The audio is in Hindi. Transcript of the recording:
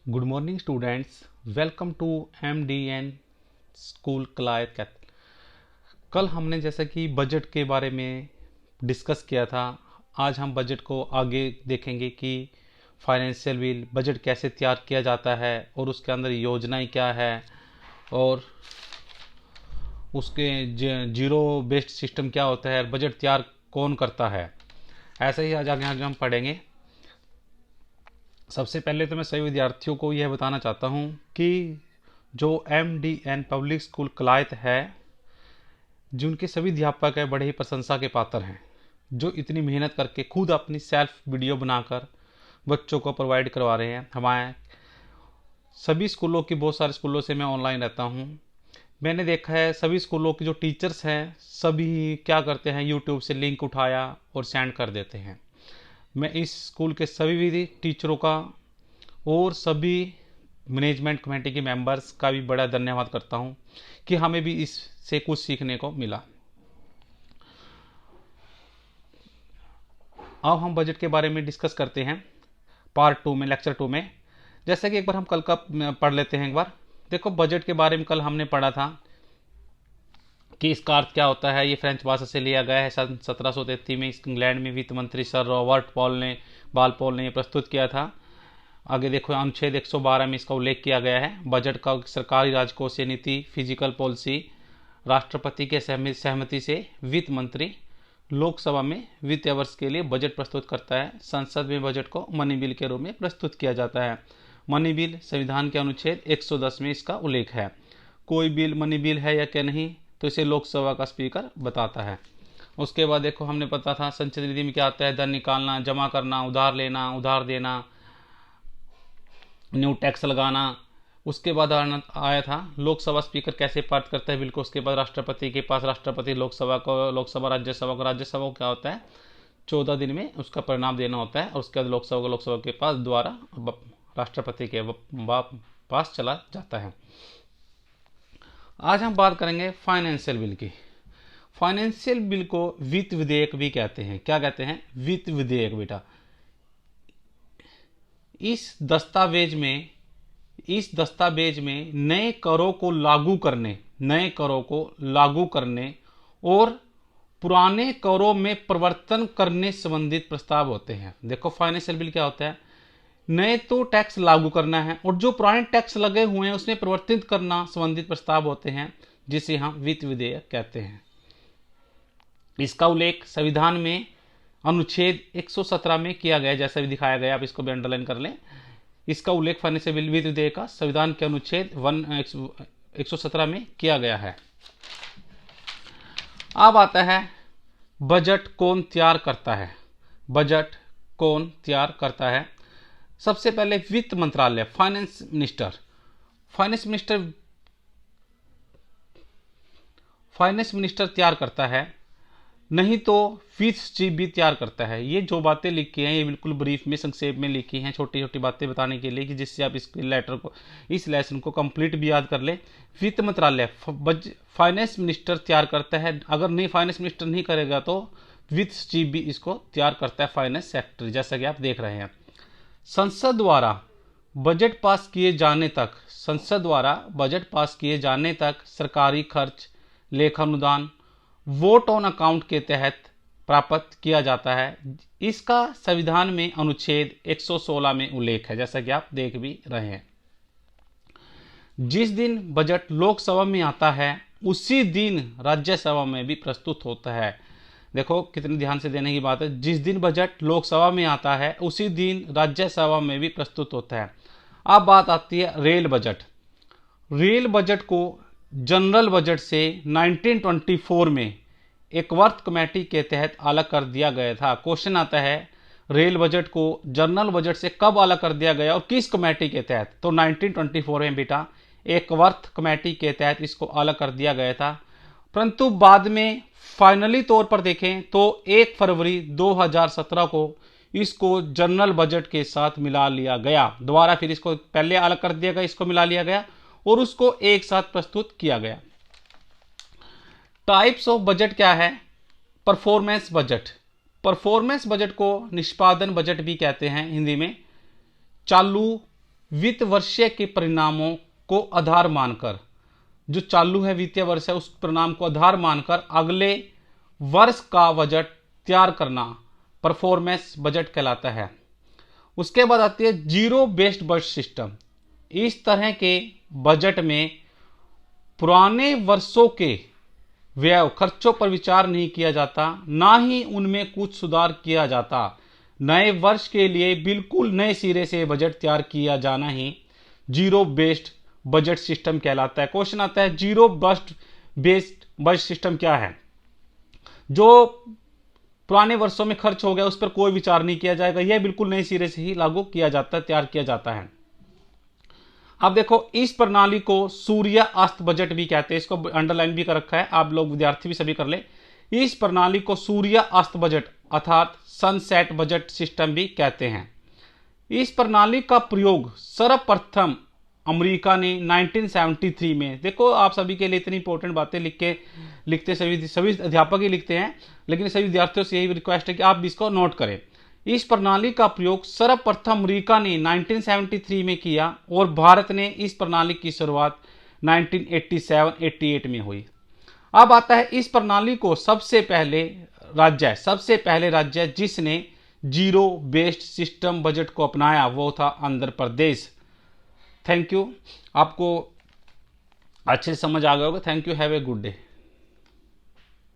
Good morning students, welcome to MDN school Kalayat. कल हमने जैसा कि बजट के बारे में डिस्कस किया था। आज हम बजट को आगे देखेंगे कि फाइनेंशियल बिल बजट कैसे तैयार किया जाता है और उसके अंदर योजनाएं क्या है और उसके जीरो बेस्ड सिस्टम क्या होता है, बजट तैयार कौन करता है। ऐसे ही आज आगे हम पढ़ेंगे। सबसे पहले तो मैं सभी विद्यार्थियों को यह बताना चाहता हूँ कि जो MDN पब्लिक स्कूल कलायत है, जिनके सभी अध्यापक हैं बड़े ही प्रशंसा के पात्र हैं, जो इतनी मेहनत करके खुद अपनी सेल्फ वीडियो बनाकर बच्चों को प्रोवाइड करवा रहे हैं। हमारे सभी स्कूलों की, बहुत सारे स्कूलों से मैं ऑनलाइन रहता हूँ, मैंने देखा है सभी स्कूलों के जो टीचर्स हैं सभी क्या करते हैं, यूट्यूब से लिंक उठाया और सेंड कर देते हैं। मैं इस स्कूल के सभी भी टीचरों का और सभी मैनेजमेंट कमेटी के मेंबर्स का भी बड़ा धन्यवाद करता हूं कि हमें भी इससे कुछ सीखने को मिला। अब हम बजट के बारे में डिस्कस करते हैं पार्ट 2 में, लेक्चर 2 में। जैसे कि एक बार हम कल का पढ़ लेते हैं। एक बार देखो, बजट के बारे में कल हमने पढ़ा था कि इसका अर्थ क्या होता है। ये फ्रेंच भाषा से लिया गया है। सन 1733 में इंग्लैंड में वित्त मंत्री सर रॉबर्ट बालपॉल ने प्रस्तुत किया था। आगे देखो, अनुच्छेद 112 में इसका उल्लेख किया गया है। बजट का सरकारी राजकोषीय नीति, फिजिकल पॉलिसी, राष्ट्रपति के सहमति से वित्त मंत्री लोकसभा में वित्तीय वर्ष के लिए बजट प्रस्तुत करता है। संसद में बजट को मनी बिल के रूप में प्रस्तुत किया जाता है। मनी बिल संविधान के अनुच्छेद 110 में इसका उल्लेख है। कोई बिल मनी बिल है या क्या नहीं, तो इसे लोकसभा का स्पीकर बताता है। उसके बाद देखो, हमने पता था संचित निधि में क्या आता है। धन निकालना, जमा करना, उधार लेना, उधार देना, न्यू टैक्स लगाना। उसके बाद आया था लोकसभा स्पीकर कैसे पारित करता है बिल को। उसके बाद राष्ट्रपति के पास, राष्ट्रपति लोकसभा राज्यसभा को क्या होता है, 14 दिन में उसका परिणाम देना होता है। और उसके बाद लोकसभा के पास द्वारा राष्ट्रपति के पास चला जाता है। आज हम बात करेंगे फाइनेंशियल बिल की। फाइनेंशियल बिल को वित्त विधेयक भी कहते हैं। क्या कहते हैं? वित्त विधेयक। बेटा, इस दस्तावेज में नए करों को लागू करने और पुराने करों में परिवर्तन करने संबंधित प्रस्ताव होते हैं। देखो, फाइनेंशियल बिल क्या होता है, नए तो टैक्स लागू करना है और जो पुराने टैक्स लगे हुए हैं उसमें परिवर्तित करना संबंधित प्रस्ताव होते हैं, जिसे हम वित्त विधेयक कहते हैं। इसका उल्लेख संविधान में अनुच्छेद 117 में किया गया, जैसा भी दिखाया गया, आप इसको भी अंडरलाइन कर लें। इसका उल्लेख फाइनेंशियल बिल वित्त विधेयक का संविधान के अनुच्छेद 117 में किया गया है। अब आता है बजट कौन तैयार करता है। बजट कौन तैयार करता है? सबसे पहले वित्त मंत्रालय, फाइनेंस मिनिस्टर तैयार करता है, नहीं तो वित्त सचिव भी तैयार करता है। ये जो बातें लिखी हैं ये बिल्कुल ब्रीफ में, संक्षेप में लिखी हैं, छोटी छोटी बातें बताने के लिए, कि जिससे आप इस लेसन को कंप्लीट भी याद कर ले। वित्त मंत्रालय फाइनेंस मिनिस्टर तैयार करता है। अगर नहीं, फाइनेंस मिनिस्टर नहीं करेगा तो वित्त सचिव भी इसको तैयार करता है, फाइनेंस सेक्रेटरी, जैसा कि आप देख रहे हैं। संसद द्वारा बजट पास किए जाने तक सरकारी खर्च, लेखानुदान वोट ऑन अकाउंट के तहत प्राप्त किया जाता है। इसका संविधान में अनुच्छेद 116 में उल्लेख है, जैसा कि आप देख भी रहे हैं। जिस दिन बजट लोकसभा में आता है उसी दिन राज्यसभा में भी प्रस्तुत होता है। देखो कितने ध्यान से देने की बात है। जिस दिन बजट लोकसभा में आता है उसी दिन राज्यसभा में भी प्रस्तुत होता है। अब बात आती है रेल बजट। रेल बजट को जनरल बजट से 1924 में एकवर्थ कमेटी के तहत अलग कर दिया गया था। क्वेश्चन आता है, रेल बजट को जनरल बजट से कब अलग कर दिया गया और किस कमेटी के तहत? तो 1924 में बेटा एकवर्थ कमेटी के तहत इसको अलग कर दिया गया था। परंतु बाद में फाइनली तौर पर देखें तो 1 फरवरी 2017 को इसको जनरल बजट के साथ मिला लिया गया। दोबारा फिर इसको पहले अलग कर दिया गया, इसको मिला लिया गया और उसको एक साथ प्रस्तुत किया गया। टाइप्स ऑफ बजट क्या है? परफॉर्मेंस बजट को निष्पादन बजट भी कहते हैं हिंदी में। चालू वित्त वर्षीय के परिणामों को आधार मानकर, जो चालू है वित्तीय वर्ष है उस परिणाम को आधार मानकर अगले वर्ष का बजट तैयार करना परफॉर्मेंस बजट कहलाता है। उसके बाद आती है जीरो बेस्ड बजट सिस्टम। इस तरह के बजट में पुराने वर्षों के व्यय खर्चों पर विचार नहीं किया जाता, ना ही उनमें कुछ सुधार किया जाता। नए वर्ष के लिए बिल्कुल नए सिरे से बजट तैयार किया जाना ही जीरो बेस्ड बजट सिस्टम कहलाता है। क्वेश्चन आता है जीरो बेस्ड बजट सिस्टम क्या है? जो पुराने वर्षों में खर्च हो गया उस पर कोई विचार नहीं किया जाएगा, यह बिल्कुल नए सिरे से ही लागू किया जाता है, तैयार किया जाता है। अब देखो, इस प्रणाली को सूर्य अस्त बजट भी कहते हैं, इसको अंडरलाइन भी कर रखा है, आप लोग विद्यार्थी भी सभी कर ले। इस प्रणाली को सूर्य अस्त बजट अर्थात सनसेट बजट सिस्टम भी कहते हैं। इस प्रणाली का प्रयोग सर्वप्रथम अमेरिका ने 1973 में, देखो आप सभी के लिए इतनी इंपॉर्टेंट बातें लिखते सभी अध्यापक ही लिखते हैं, लेकिन सभी विद्यार्थियों से यही रिक्वेस्ट है कि आप भी इसको नोट करें। इस प्रणाली का प्रयोग सर्वप्रथम अमेरिका ने 1973 में किया और भारत ने इस प्रणाली की शुरुआत 1987-88 में हुई। अब आता है इस प्रणाली को सबसे पहले राज्य जिसने जीरो बेस्ड सिस्टम बजट को अपनाया वो था आंध्र प्रदेश। थैंक यू, आपको अच्छे से समझ आ गया होगा। Thank you, have a good day.